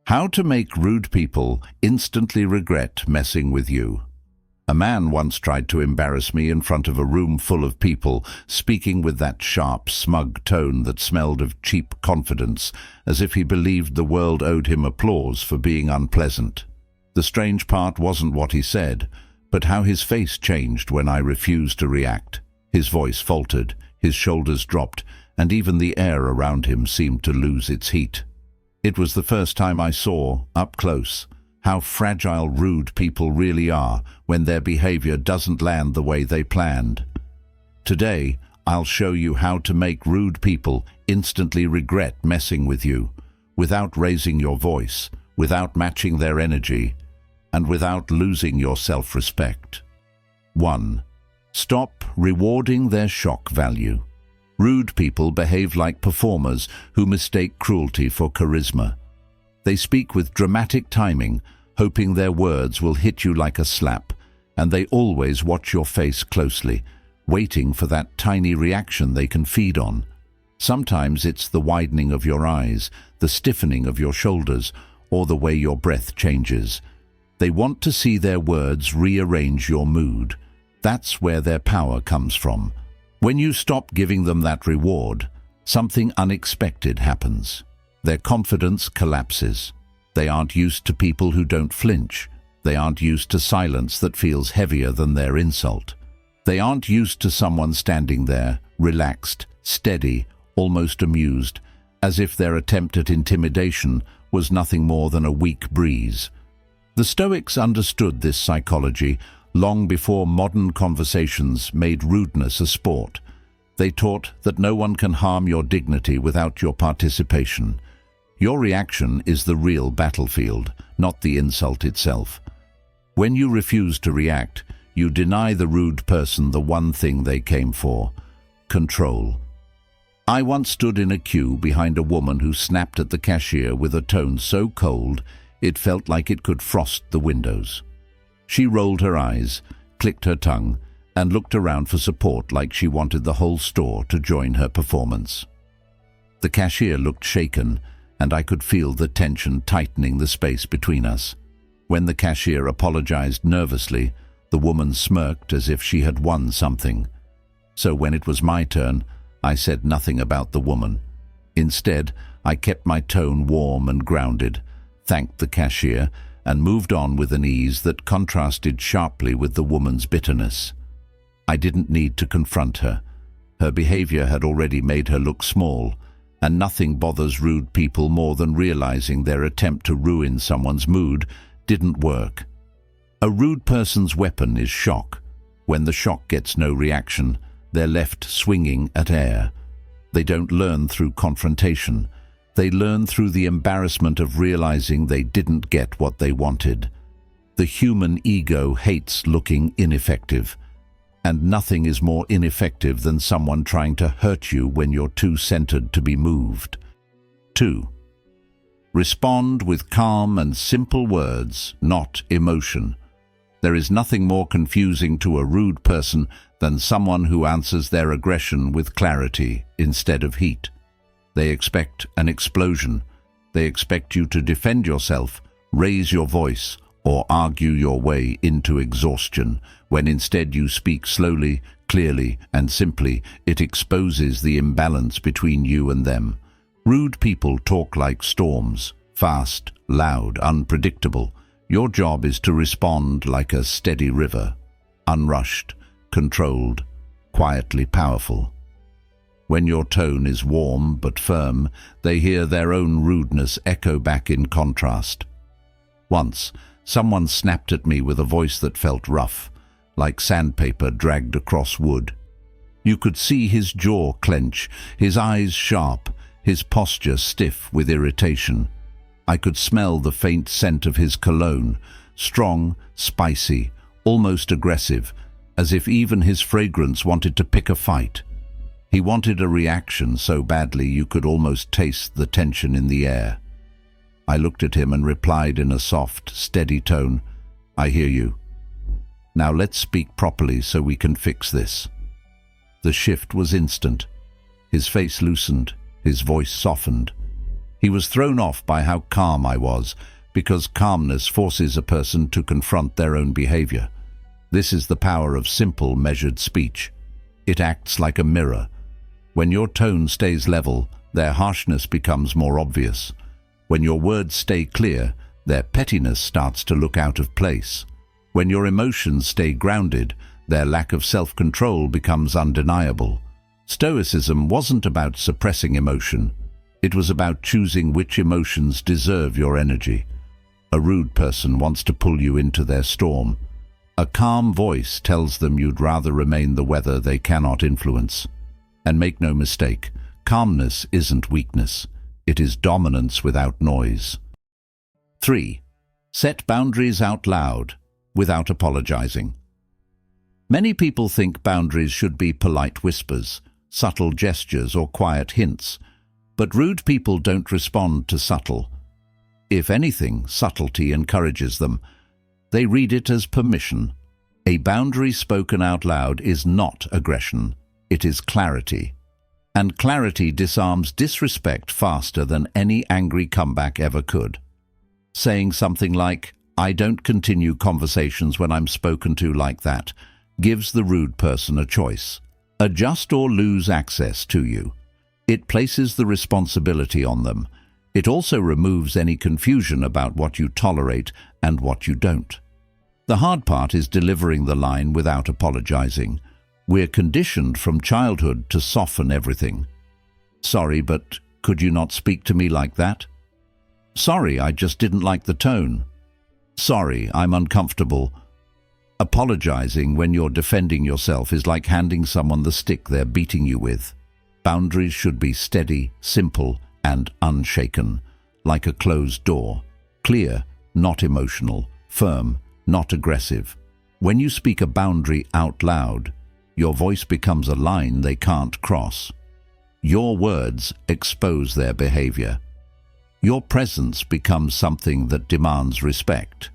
How to make rude people instantly regret messing with you. A man once tried to embarrass me in front of a room full of people, speaking with that sharp, smug tone that smelled of cheap confidence, as if he believed the world owed him applause for being unpleasant. The strange part wasn't what he said, but how his face changed when I refused to react. His voice faltered, his shoulders dropped, and even the air around him seemed to lose its heat. It was the first time I saw, up close, how fragile rude people really are when their behaviour doesn't land the way they planned. Today, I'll show you how to make rude people instantly regret messing with you, without raising your voice, without matching their energy, and without losing your self-respect. 1. Stop rewarding their shock value. Rude people behave like performers who mistake cruelty for charisma. They speak with dramatic timing, hoping their words will hit you like a slap, and they always watch your face closely, waiting for that tiny reaction they can feed on. Sometimes it's the widening of your eyes, the stiffening of your shoulders, or the way your breath changes. They want to see their words rearrange your mood. That's where their power comes from. When you stop giving them that reward, something unexpected happens. Their confidence collapses. They aren't used to people who don't flinch. They aren't used to silence that feels heavier than their insult. They aren't used to someone standing there, relaxed, steady, almost amused, as if their attempt at intimidation was nothing more than a weak breeze. The Stoics understood this psychology long before modern conversations made rudeness a sport. They taught that no one can harm your dignity without your participation. Your reaction is the real battlefield, not the insult itself. When you refuse to react, you deny the rude person the one thing they came for: control. I once stood in a queue behind a woman who snapped at the cashier with a tone so cold it felt like it could frost the windows. She rolled her eyes, clicked her tongue, and looked around for support like she wanted the whole store to join her performance. The cashier looked shaken, and I could feel the tension tightening the space between us. When the cashier apologized nervously, the woman smirked as if she had won something. So when it was my turn, I said nothing about the woman. Instead, I kept my tone warm and grounded, thanked the cashier, and moved on with an ease that contrasted sharply with the woman's bitterness. I didn't need to confront her. Her behavior had already made her look small, and nothing bothers rude people more than realizing their attempt to ruin someone's mood didn't work. A rude person's weapon is shock. When the shock gets no reaction, they're left swinging at air. They don't learn through confrontation. They learn through the embarrassment of realizing they didn't get what they wanted. The human ego hates looking ineffective, and nothing is more ineffective than someone trying to hurt you when you're too centered to be moved. 2. Respond with calm and simple words, not emotion. There is nothing more confusing to a rude person than someone who answers their aggression with clarity instead of heat. They expect an explosion. They expect you to defend yourself, raise your voice, or argue your way into exhaustion. When instead you speak slowly, clearly, and simply, it exposes the imbalance between you and them. Rude people talk like storms, fast, loud, unpredictable. Your job is to respond like a steady river, unrushed, controlled, quietly powerful. When your tone is warm but firm, they hear their own rudeness echo back in contrast. Once, someone snapped at me with a voice that felt rough, like sandpaper dragged across wood. You could see his jaw clench, his eyes sharp, his posture stiff with irritation. I could smell the faint scent of his cologne, strong, spicy, almost aggressive, as if even his fragrance wanted to pick a fight. He wanted a reaction so badly you could almost taste the tension in the air. I looked at him and replied in a soft, steady tone, "I hear you. Now let's speak properly so we can fix this." The shift was instant. His face loosened, his voice softened. He was thrown off by how calm I was, because calmness forces a person to confront their own behaviour. This is the power of simple, measured speech. It acts like a mirror. When your tone stays level, their harshness becomes more obvious. When your words stay clear, their pettiness starts to look out of place. When your emotions stay grounded, their lack of self-control becomes undeniable. Stoicism wasn't about suppressing emotion. It was about choosing which emotions deserve your energy. A rude person wants to pull you into their storm. A calm voice tells them you'd rather remain the weather they cannot influence. And make no mistake, calmness isn't weakness. It is dominance without noise. 3. Set boundaries out loud, without apologizing. Many people think boundaries should be polite whispers, subtle gestures, or quiet hints. But rude people don't respond to subtle. If anything, subtlety encourages them. They read it as permission. A boundary spoken out loud is not aggression. It is clarity. And clarity disarms disrespect faster than any angry comeback ever could. Saying something like, "I don't continue conversations when I'm spoken to like that," gives the rude person a choice. Adjust or lose access to you. It places the responsibility on them. It also removes any confusion about what you tolerate and what you don't. The hard part is delivering the line without apologizing. We're conditioned from childhood to soften everything. "Sorry, but could you not speak to me like that?" "Sorry, I just didn't like the tone." "Sorry, I'm uncomfortable." Apologizing when you're defending yourself is like handing someone the stick they're beating you with. Boundaries should be steady, simple, and unshaken, like a closed door. Clear, not emotional. Firm, not aggressive. When you speak a boundary out loud, your voice becomes a line they can't cross. Your words expose their behavior. Your presence becomes something that demands respect.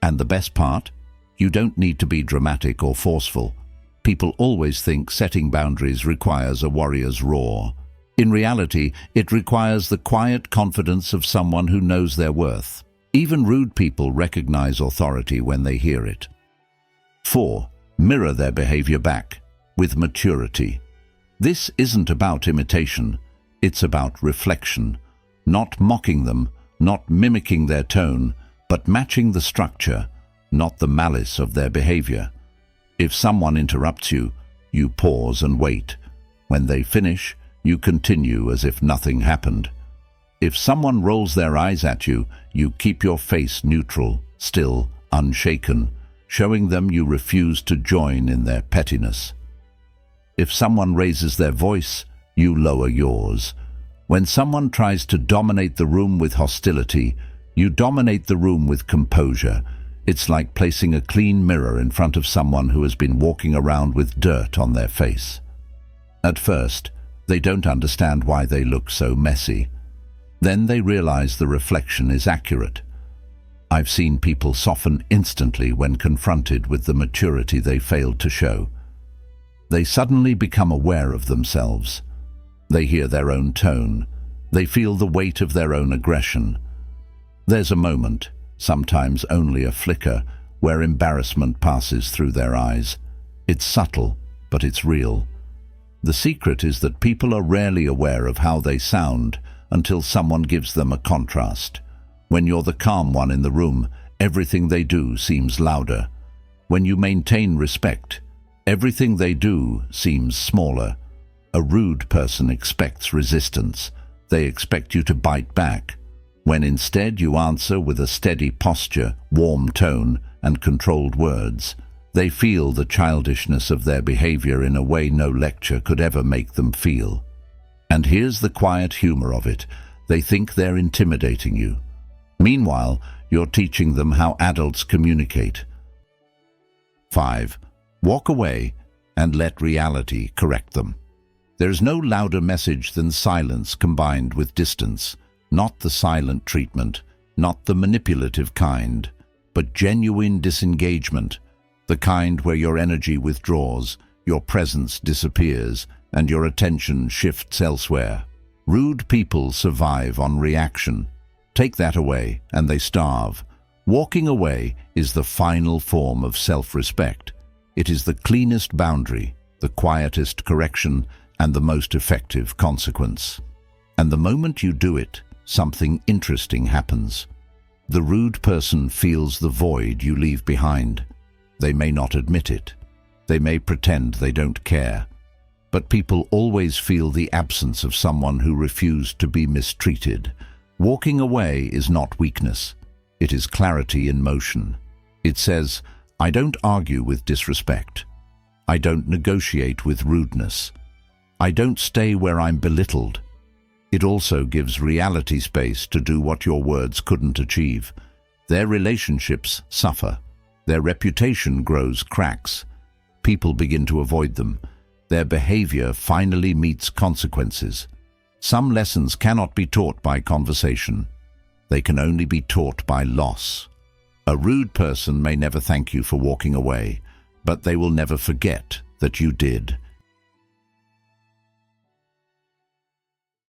And the best part? You don't need to be dramatic or forceful. People always think setting boundaries requires a warrior's roar. In reality, it requires the quiet confidence of someone who knows their worth. Even rude people recognize authority when they hear it. 4. Mirror their behavior back, with maturity. This isn't about imitation, it's about reflection. Not mocking them, not mimicking their tone, but matching the structure, not the malice of their behavior. If someone interrupts you, you pause and wait. When they finish, you continue as if nothing happened. If someone rolls their eyes at you, you keep your face neutral, still, unshaken, showing them you refuse to join in their pettiness. If someone raises their voice, you lower yours. When someone tries to dominate the room with hostility, you dominate the room with composure. It's like placing a clean mirror in front of someone who has been walking around with dirt on their face. At first, they don't understand why they look so messy. Then they realize the reflection is accurate. I've seen people soften instantly when confronted with the maturity they failed to show. They suddenly become aware of themselves. They hear their own tone. They feel the weight of their own aggression. There's a moment, sometimes only a flicker, where embarrassment passes through their eyes. It's subtle, but it's real. The secret is that people are rarely aware of how they sound until someone gives them a contrast. When you're the calm one in the room, everything they do seems louder. When you maintain respect, everything they do seems smaller. A rude person expects resistance. They expect you to bite back. When instead you answer with a steady posture, warm tone, and controlled words, they feel the childishness of their behavior in a way no lecture could ever make them feel. And here's the quiet humor of it. They think they're intimidating you. Meanwhile, you're teaching them how adults communicate. 5. Walk away and let reality correct them. There's no louder message than silence combined with distance. Not the silent treatment, not the manipulative kind, but genuine disengagement, the kind where your energy withdraws, your presence disappears, and your attention shifts elsewhere. Rude people survive on reaction. Take that away, and they starve. Walking away is the final form of self-respect. It is the cleanest boundary, the quietest correction, and the most effective consequence. And the moment you do it, something interesting happens. The rude person feels the void you leave behind. They may not admit it. They may pretend they don't care. But people always feel the absence of someone who refused to be mistreated. Walking away is not weakness. It is clarity in motion. It says, I don't argue with disrespect. I don't negotiate with rudeness. I don't stay where I'm belittled. It also gives reality space to do what your words couldn't achieve. Their relationships suffer. Their reputation grows cracks. People begin to avoid them. Their behaviour finally meets consequences. Some lessons cannot be taught by conversation. They can only be taught by loss. A rude person may never thank you for walking away, but they will never forget that you did.